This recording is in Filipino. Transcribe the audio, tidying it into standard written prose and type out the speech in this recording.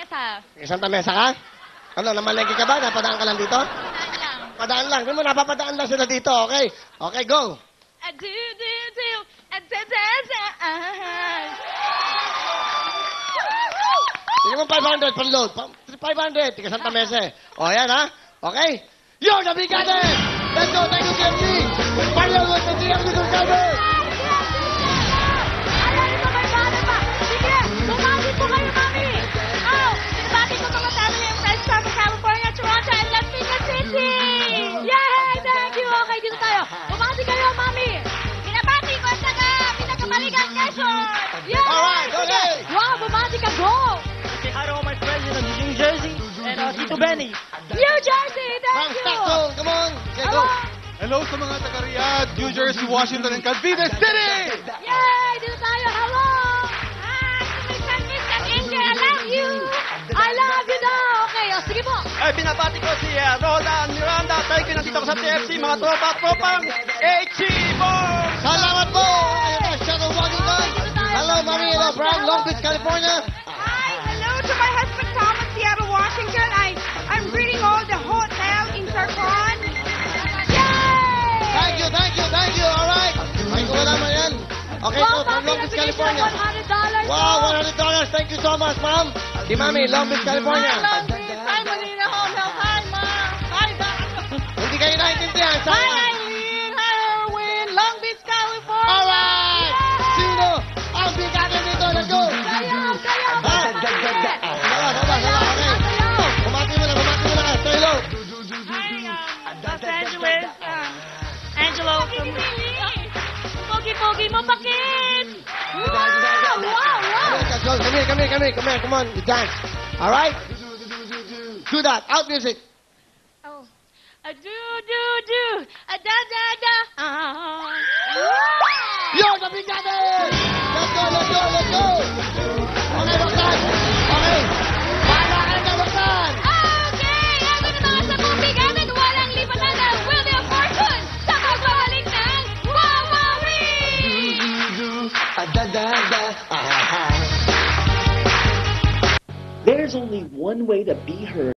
Mesa. Santa Mesa ka? Ano, namalengke ka ba? Napadaan ka lang dito? Saan lang? Padaan lang. Di mo, napapadaan lang sila dito, okay? Okay, go. Sige mo 500, pan-load. 500, tiga Santa Mesa eh. O, yan ha? Okay? Yo, nabigate! Let's go, thank you, TFC! Pan-load with the TFC subscribers! Alam niyo, may bata pa. Sige, bumati po kayo, mami. Oh, binabati ko mga family and friends from California, Toronto, and Las Vegas City. Yay! Thank you. Okay, dito tayo. Bumati kayo, mami. Binabati ko ang taga-Pinagkamaligan, Quezon. Yay! Alright, okay. Wow, bumati ka. Go! Say hi to all my friends in New Jersey and Tito Benny. New Jersey, From thank you. Stockton, come on. Okay, go. Hello sa mga taga-Riyadh, New Jersey, Washington, and Cavite City! Yay! Dito tayo. Hello! Hi, Miss and Angel, I love you. I love you daw. Okay, o, sige po. Ay, binabati ko si Roda Miranda. Thank you, nandito ko sa TFC, mga tropa-tropang HC Boom! Salamat po. Ayun na, Shadow Washington. Hello, Mami. Hello, from Long Beach, California. Hi, hello to my husband Tom in Seattle, Washington. I'm greeting all the hotel in Sarcon. Thank you, thank you, thank you. All right. Ay, ko wala man yan. Okay, so from Long Beach, California. $100. Wow, $100. Thank you so much, ma'am. Si Mami, Long Beach, California. Hi, Manila Home Health. Hi, Ma. Hi, Doc. Hindi kayo naintindihan. Hi, Sayang. Eileen. Hi, Erwin. Long Beach, California. All right. Sino ang bigatan dito? Let's go. Kayo. Okay. Bumati mo na. Say hello. Hi, Los Angeles. Angelo from... Pogi-pogi mo, pakit. Wow. Come here. Come on. You dance. All right? Do that. Out music. Oh. A do. A da. Yo, the bigatan! Let's go. Okay, Baktan. Okay. Para ka na, Baktan. Okay, eto na mga sa bumiganan, walang lipatan na Wheel of Fortune sa pagbabalik ng Wawawi! There's only one way to be heard.